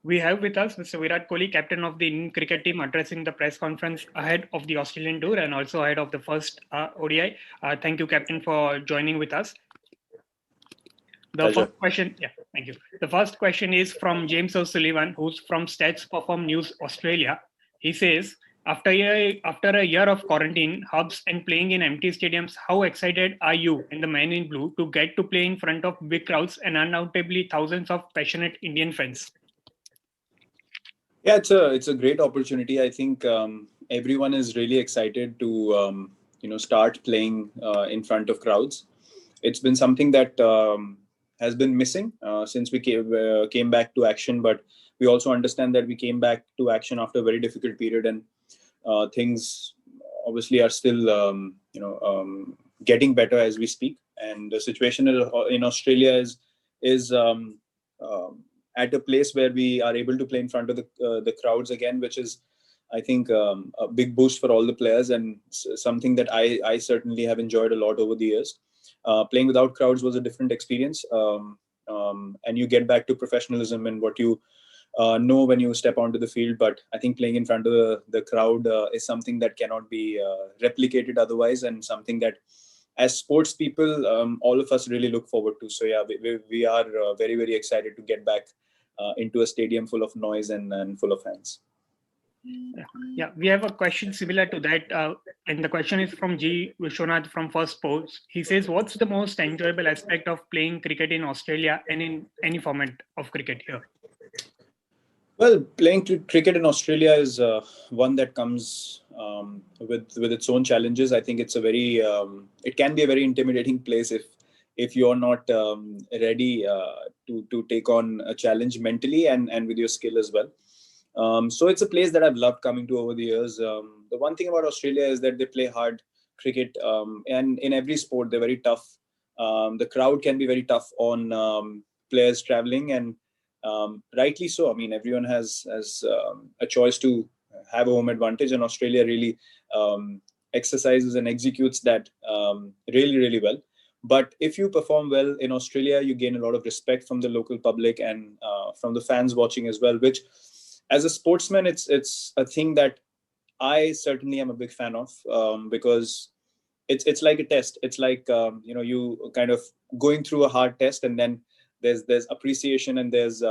We have with us Mr. Virat Kohli, captain of the Indian cricket team, addressing the press conference ahead of the Australian tour and also ahead of the first ODI. Thank you, Captain, for joining with us. The Pleasure. first question, thank you. The first question is from James O'Sullivan, who's from Stats Perform News Australia. He says, after a year of quarantine, hubs, and playing in empty stadiums, how excited are you and the men in blue to get to play in front of big crowds and undoubtedly thousands of passionate Indian fans? Yeah, it's a great opportunity. I think everyone is really excited to start playing in front of crowds. It's been something that has been missing since we came back to action, but we also understand that we came back to action after a very difficult period, and things obviously are still getting better as we speak. And the situation in Australia is at a place where we are able to play in front of the crowds again, which is, I think, a big boost for all the players, and something that I certainly have enjoyed a lot over the years. Playing without crowds was a different experience, and you get back to professionalism and what you know when you step onto the field. But I think playing in front of the crowd is something that cannot be replicated otherwise, and something that, as sports people, all of us really look forward to. So yeah, we are very, very excited to get back into a stadium full of noise and full of fans. Yeah, we have a question similar to that, and the question is from G. Vishwanath from First Post. He says, what's the most enjoyable aspect of playing cricket in Australia and in any format of cricket here? Well, playing cricket in Australia is one that comes with its own challenges. I think it's it can be a very intimidating place if you're not ready to take on a challenge mentally and with your skill as well. So it's a place that I've loved coming to over the years. The one thing about Australia is that they play hard cricket, and in every sport they're very tough. The crowd can be very tough on players traveling, and rightly so. I mean, everyone has a choice to have a home advantage, and Australia really exercises and executes that really, really well. But if you perform well in Australia, you gain a lot of respect from the local public and from the fans watching as well, which, as a sportsman, it's a thing that I certainly am a big fan of, because it's like a test. It's like you kind of going through a hard test, and then there's appreciation and there's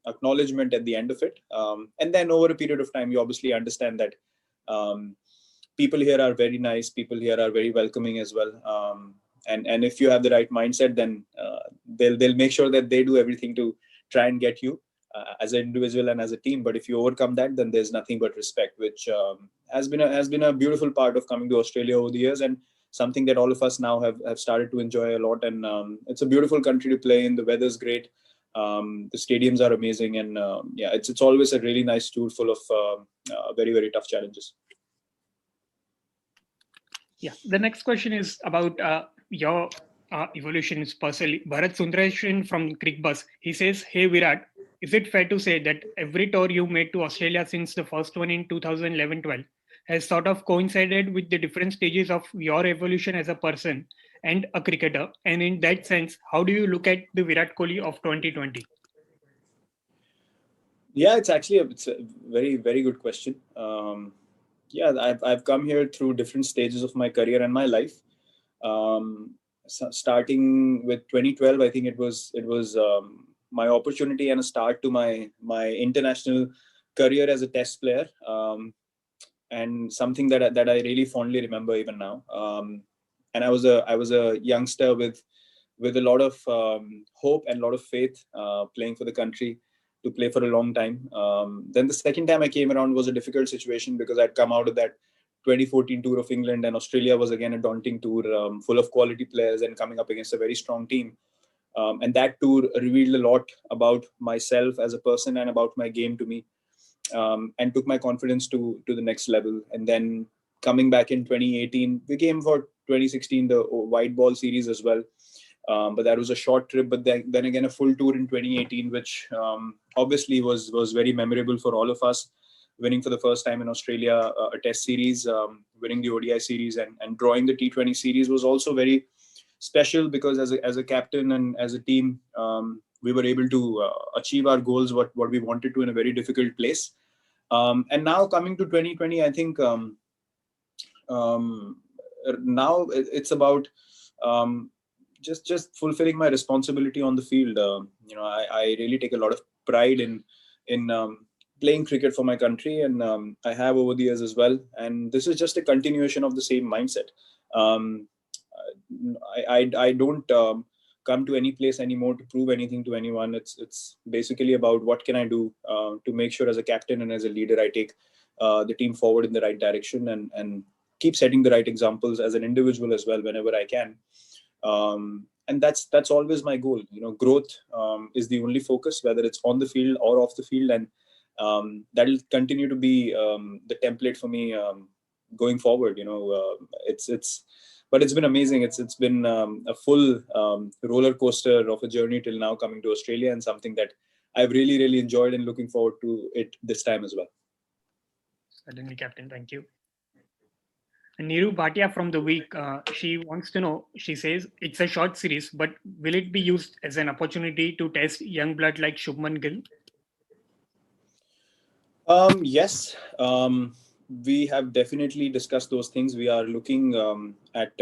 acknowledgement at the end of it, and then over a period of time you obviously understand that people here are very nice, people here are very welcoming as well, and if you have the right mindset, then they'll make sure that they do everything to try and get you as an individual and as a team. But if you overcome that, then there's nothing but respect, which has been a beautiful part of coming to Australia over the years, and something that all of us now have started to enjoy a lot. And it's a beautiful country to play in. The weather's great. The stadiums are amazing. And it's always a really nice tour full of very, very tough challenges. Yeah, the next question is about your evolution personally. Bharat Sundareshan from Cric-Bus, he says, hey Virat, is it fair to say that every tour you made to Australia since the first one in 2011-12 has sort of coincided with the different stages of your evolution as a person and a cricketer? And in that sense, how do you look at the Virat Kohli of 2020? Yeah, it's a very, very good question. I've come here through different stages of my career and my life. Starting with 2012, I think it was my opportunity and a start to my international career as a test player, and something that I really fondly remember even now. And I was a youngster with a lot of hope and a lot of faith, playing for the country, to play for a long time. Then the second time I came around was a difficult situation, because I'd come out of that 2014 tour of England, and Australia was again a daunting tour, full of quality players and coming up against a very strong team. And that tour revealed a lot about myself as a person and about my game to me, and took my confidence to the next level. And then coming back in 2018, we came for 2016, the white ball series as well. But that was a short trip. But then again, a full tour in 2018, which obviously was very memorable for all of us. Winning for the first time in Australia a test series, winning the ODI series, and drawing the T20 series was also very special, because as a captain and as a team, we were able to achieve our goals, what we wanted to, in a very difficult place. And now coming to 2020, I think now it's about just fulfilling my responsibility on the field. I really take a lot of pride in playing cricket for my country, and I have over the years as well. And this is just a continuation of the same mindset. Um, I don't come to any place anymore to prove anything to anyone. It's basically about what can I do to make sure, as a captain and as a leader, I take the team forward in the right direction, and keep setting the right examples as an individual as well whenever I can. And that's always my goal. Growth is the only focus, whether it's on the field or off the field, and that'll continue to be the template for me going forward. But it's been amazing. It's been a full roller coaster of a journey till now, coming to Australia, and something that I've really enjoyed, and looking forward to it this time as well. Certainly, Captain. Thank you. And Neeru Bhatia from The Week, she wants to know, she says, it's a short series, but will it be used as an opportunity to test young blood like Shubman Gill? Yes. We have definitely discussed those things. We are looking at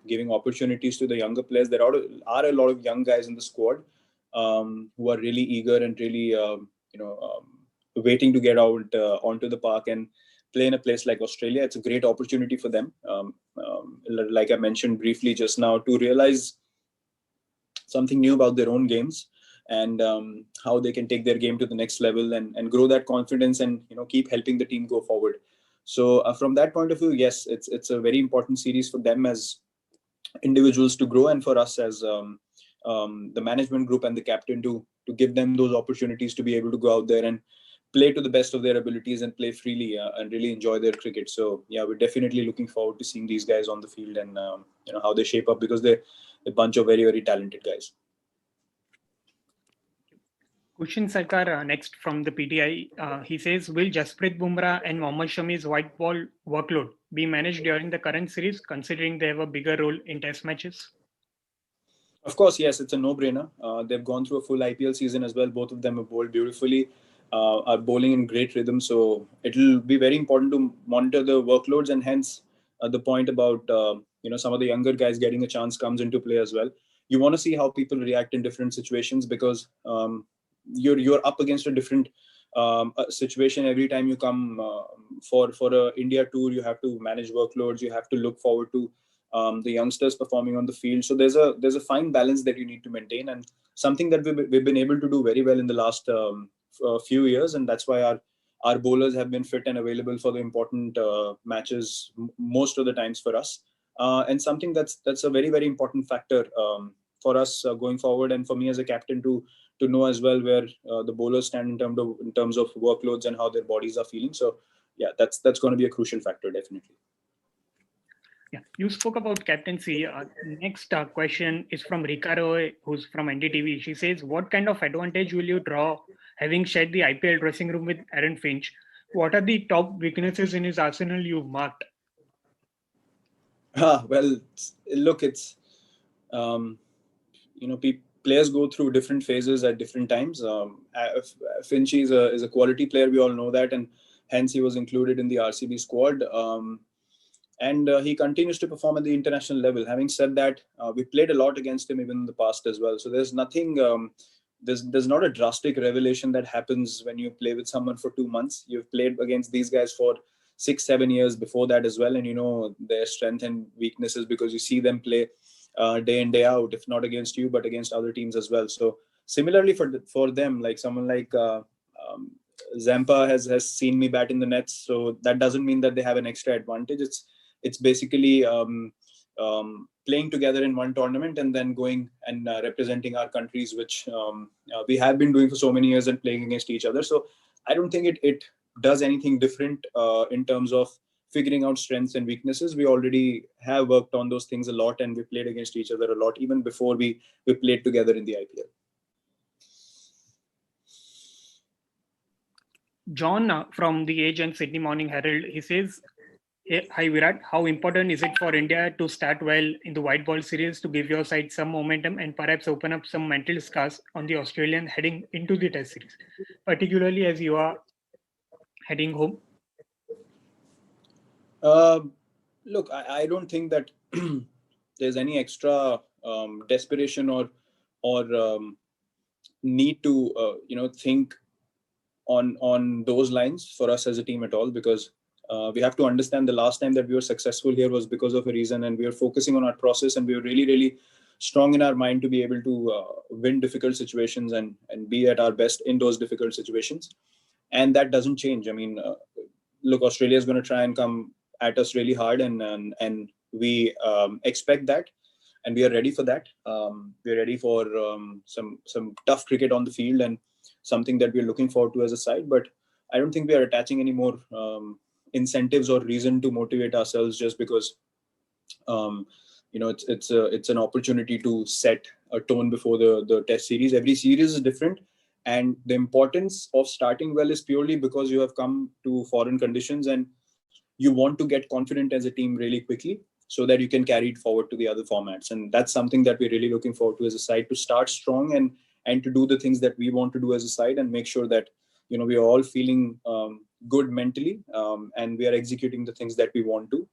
giving opportunities to the younger players. There are a lot of young guys in the squad who are really eager and really waiting to get out onto the park and play in a place like Australia. It's a great opportunity for them, like I mentioned briefly just now, to realize something new about their own games, and how they can take their game to the next level, and grow that confidence, and keep helping the team go forward. So from that point of view, yes, it's a very important series for them as individuals to grow, and for us as the management group and the captain to give them those opportunities to be able to go out there and play to the best of their abilities, and play freely, and really enjoy their cricket. So yeah, we're definitely looking forward to seeing these guys on the field, and how they shape up, because they're a bunch of very talented guys. Kushin Sarkar, next from the PTI, he says, will Jasprit Bumrah and Mohammad Shami's white ball workload be managed during the current series, considering they have a bigger role in test matches? Of course, yes, it's a no-brainer. They've gone through a full IPL season as well. Both of them have bowled beautifully, are bowling in great rhythm. So it'll be very important to monitor the workloads, and hence the point about some of the younger guys getting a chance comes into play as well. You want to see how people react in different situations, because you're up against a different situation every time you come for a India tour. You have to manage workloads. You have to look forward to the youngsters performing on the field. So there's a fine balance that you need to maintain, and something that we've been able to do very well in the last few years, and that's why our bowlers have been fit and available for the important matches most of the times for us, and something that's a very important factor for us going forward, and for me as a captain to know as well where the bowlers stand in terms of workloads and how their bodies are feeling. So yeah, that's going to be a crucial factor, definitely. Yeah, you spoke about captaincy. Next question is from Rika Roy, who's from NDTV. She says, what kind of advantage will you draw having shared the IPL dressing room with Aaron Finch? What are the top weaknesses in his arsenal you've marked? Well, look, it's players go through different phases at different times. Finch is a quality player, we all know that, and hence he was included in the RCB squad. And he continues to perform at the international level. Having said that, we played a lot against him even in the past as well. So there's nothing, there's not a drastic revelation that happens when you play with someone for 2 months. You've played against these guys for 6-7 years before that as well, and you know their strengths and weaknesses, because you see them play day in day out, if not against you, but against other teams as well. So similarly for them, like someone like Zampa has seen me bat in the nets, so that doesn't mean that they have an extra advantage. It's basically playing together in one tournament and then going and representing our countries, which we have been doing for so many years, and playing against each other. So I don't think it does anything different in terms of figuring out strengths and weaknesses. We already have worked on those things a lot, and we played against each other a lot even before we played together in the IPL. John from The Age and Sydney Morning Herald, he says, Hi Virat, how important is it for India to start well in the white ball series to give your side some momentum and perhaps open up some mental scars on the Australian heading into the Test series, particularly as you are heading home? Uh, Look, I don't think that there's any extra desperation or need to think on those lines for us as a team at all, because we have to understand the last time that we were successful here was because of a reason, and we are focusing on our process, and we are really strong in our mind to be able to win difficult situations and be at our best in those difficult situations, and that doesn't change. I mean, look, Australia is going to try and come at us really hard, and we expect that, and we are ready for that. We are ready for some tough cricket on the field, and something that we are looking forward to as a side. But I don't think we are attaching any more incentives or reason to motivate ourselves just because it's an opportunity to set a tone before the Test series. Every series is different, and the importance of starting well is purely because you have come to foreign conditions and you want to get confident as a team really quickly so that you can carry it forward to the other formats. And that's something that we're really looking forward to as a side, to start strong and to do the things that we want to do as a side, and make sure that we are all feeling good mentally, and we are executing the things that we want to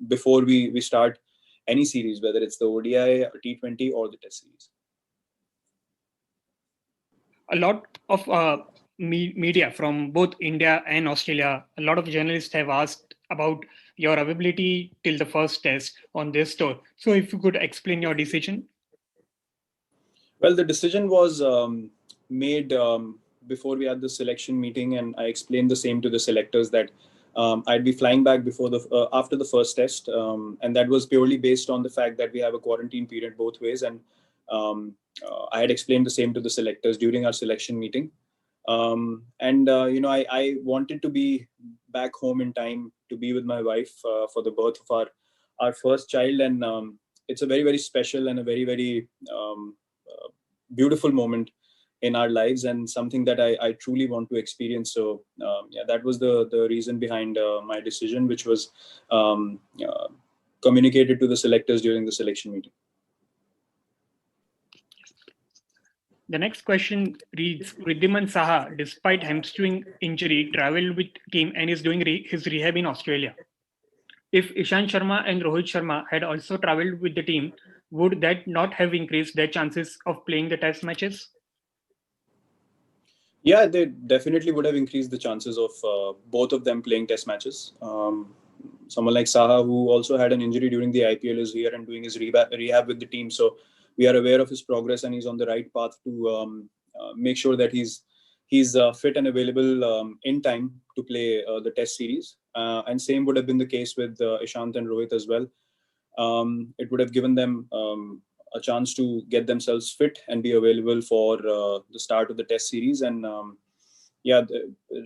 before we start any series, whether it's the ODI or T20 or the Test series. A lot of media from both India and Australia, a lot of journalists have asked about your availability till the first test on this tour. So if you could explain your decision. Well, the decision was made before we had the selection meeting, and I explained the same to the selectors that I'd be flying back before the after the first test, and that was purely based on the fact that we have a quarantine period both ways, and I had explained the same to the selectors during our selection meeting, I wanted to be back home in time to be with my wife for the birth of our first child, and it's a very special and a very beautiful moment in our lives, and something that I truly want to experience. So that was the reason behind my decision, which was communicated to the selectors during the selection meeting. The next question reads, Riddhiman Saha, despite hamstring injury, travelled with team and is doing his rehab in Australia. If Ishant Sharma and Rohit Sharma had also travelled with the team, would that not have increased their chances of playing the test matches? Yeah, they definitely would have increased the chances of both of them playing test matches. Someone like Saha, who also had an injury during the IPL, is here and doing his rehab with the team. So we are aware of his progress, and he's on the right path to make sure that he's fit and available in time to play the Test series. And same would have been the case with Ishant and Rohit as well. It would have given them a chance to get themselves fit and be available for the start of the Test series. And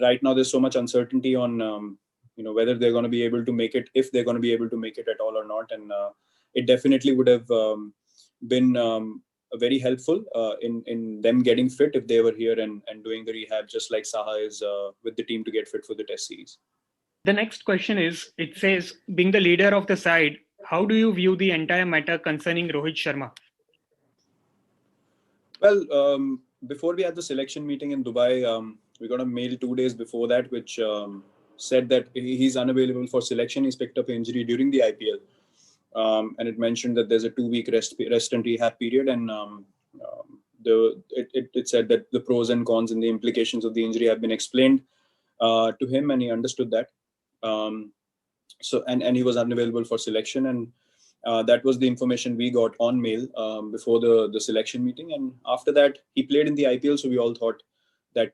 right now there's so much uncertainty on whether they're going to be able to make it, if they're going to be able to make it at all or not. And it definitely would have been very helpful in them getting fit if they were here and doing the rehab, just like Saha is with the team to get fit for the Test series. The next question is, it says, being the leader of the side, how do you view the entire matter concerning Rohit Sharma? Well, before we had the selection meeting in Dubai, we got a mail 2 days before that, which said that he's unavailable for selection. He's picked up an injury during the IPL. And it mentioned that there's a 2-week rest and rehab period. And it said that the pros and cons and the implications of the injury have been explained to him, and he understood that. And he was unavailable for selection, and that was the information we got on mail before the selection meeting. And after that, he played in the IPL, so we all thought that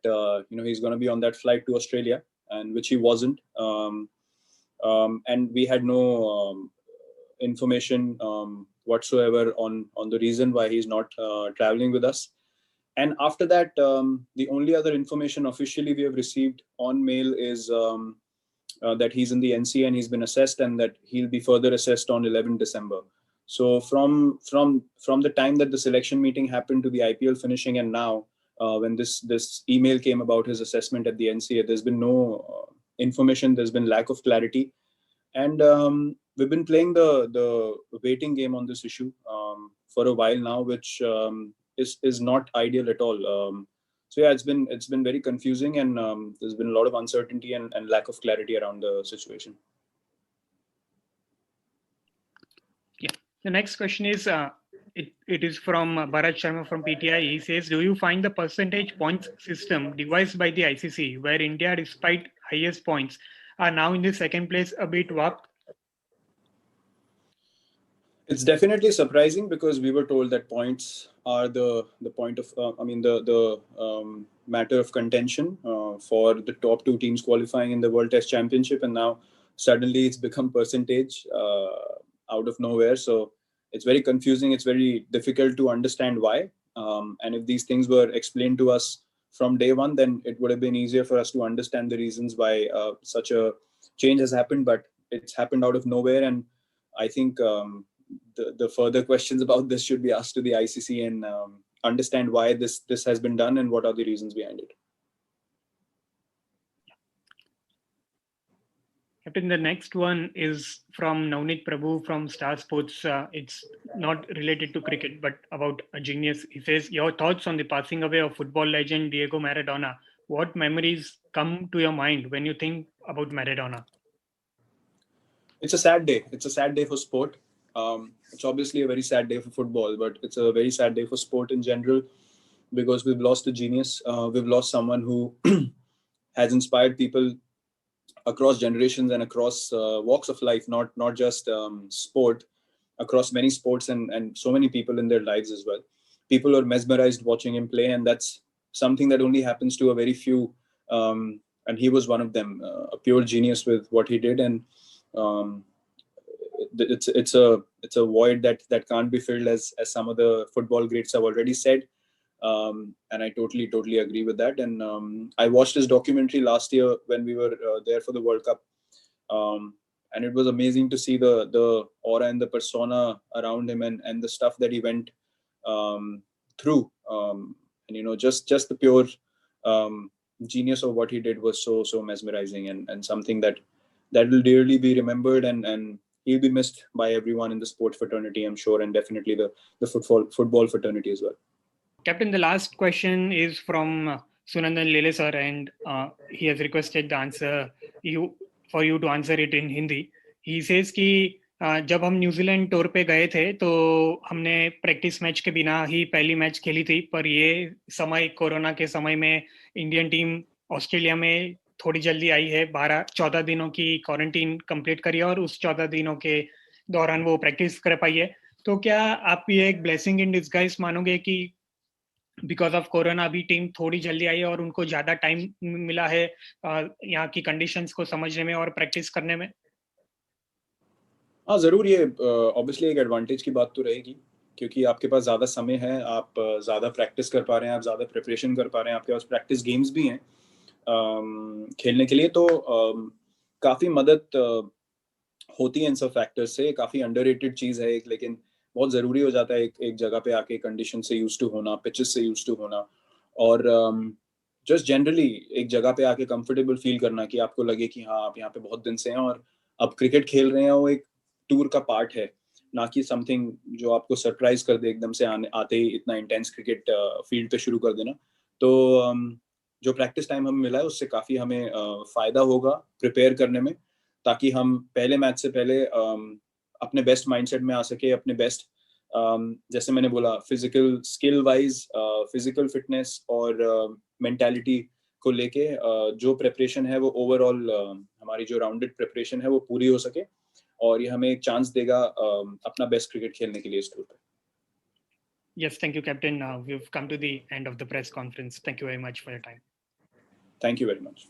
he's going to be on that flight to Australia, and which he wasn't. And we had no information whatsoever on the reason why he's not traveling with us. And after that, the only other information officially we have received on mail is that he's in the NC and he's been assessed, and that he'll be further assessed on 11 December. So from the time that the selection meeting happened to the IPL finishing, and now when this email came about his assessment at the NCA, there's been no information. There's been lack of clarity. And we've been playing the waiting game on this issue for a while now, which is not ideal at all. So yeah, it's been very confusing, and there's been a lot of uncertainty and lack of clarity around the situation. Yeah. The next question is it is from Bharat Sharma from PTI. He says, do you find the percentage points system devised by the ICC, where India, despite highest points, are now in the second place, a bit warped? It's definitely surprising, because we were told that points are the point of the matter of contention for the top two teams qualifying in the World Test Championship, and now suddenly it's become percentage out of nowhere. So it's very confusing. It's very difficult to understand why. And if these things were explained to us from day one, then it would have been easier for us to understand the reasons why such a change has happened. But it's happened out of nowhere, and I think the further questions about this should be asked to the ICC, and understand why this has been done and what are the reasons behind it. Captain, the next one is from Navneet Prabhu from Star Sports. It's not related to cricket, but about a genius. He says, your thoughts on the passing away of football legend Diego Maradona. What memories come to your mind when you think about Maradona? It's a sad day. It's a sad day for sport. It's obviously a very sad day for football, but it's a very sad day for sport in general, because we've lost a genius. We've lost someone who has inspired people across generations and across walks of life, not just sport, across many sports and so many people in their lives as well. People are mesmerized watching him play, and that's something that only happens to a very few. And he was one of them, a pure genius with what he did, and it's a void that can't be filled, as some of the football greats have already said. And I totally agree with that. And I watched his documentary last year when we were there for the World Cup, and it was amazing to see the aura and the persona around him, and the stuff that he went through. And just the pure genius of what he did was so mesmerizing, and something that will dearly be remembered, and he'll be missed by everyone in the sports fraternity, I'm sure, and definitely the football fraternity as well. Captain, the last question is from Sunandan Lele sir, and he has requested the answer for you to answer it in Hindi. He says कि जब हम New Zealand tour पे गए थे तो हमने practice match के बिना ही पहली मैच खेली थी, पर ये समय कोरोना के समय में इंडियन टीम ऑस्ट्रेलिया में थोड़ी जल्दी आई है, 14 दिनों की क्वारंटीन कंप्लीट करी है, और उस 14 दिनों के दौरान वो प्रैक्टिस कर पाई है. तो क्या आप ये एक ब्लेसिंग इन डिस्गाइज मानोगे कि बिकॉज ऑफ कोरोना अभी टीम थोड़ी जल्दी आई है और उनको ज्यादा टाइम मिला है यहाँ की कंडीशंस को समझने में और प्रैक्टिस करने में? हाँ, जरूर. ये ऑब्वियसली एक एडवांटेज की बात तो रहेगी, क्योंकि आपके पास ज़्यादा समय है, आप ज़्यादा प्रैक्टिस कर पा रहे हैं, आप ज़्यादा प्रिपरेशन कर पा रहे हैं, आपके पास प्रैक्टिस गेम्स भी हैं खेलने के लिए. तो काफ़ी मदद होती है इन सब फैक्टर्स से. काफ़ी अंडररेटेड चीज़ है एक, लेकिन बहुत ज़रूरी हो जाता है एक जगह पे आके कंडीशन से यूज टू होना, पिचेस से यूज टू होना, और जस्ट जनरली एक जगह पे आके कंफर्टेबल फील करना, कि आपको लगे कि हाँ, आप यहाँ पे बहुत दिन से हैं और अब क्रिकेट खेल रहे हैं. वो एक टूर का पार्ट है, ना कि समथिंग जो आपको सरप्राइज कर दे एकदम से आते ही इतना इंटेंस क्रिकेट फील्ड पे शुरू कर देना. तो जो प्रैक्टिस टाइम हमें मिला है उससे काफ़ी हमें फ़ायदा होगा प्रिपेयर करने में, ताकि हम पहले मैच से पहले अपने बेस्ट माइंडसेट में आ सके, अपने बेस्ट, जैसे मैंने बोला, physical skill wise, physical fitness और मेंटालिटी को लेके जो प्रिपरेशन है वो ओवरऑल हमारी जो राउंडेड प्रिपरेशन है वो पूरी हो सके, और ये हमें एक चांस देगा अपना बेस्ट क्रिकेट खेलने के लिए इस टूर पे. Yes, thank you, Captain. We've come to the end of the press conference. Thank you very much for your time. Thank you very much.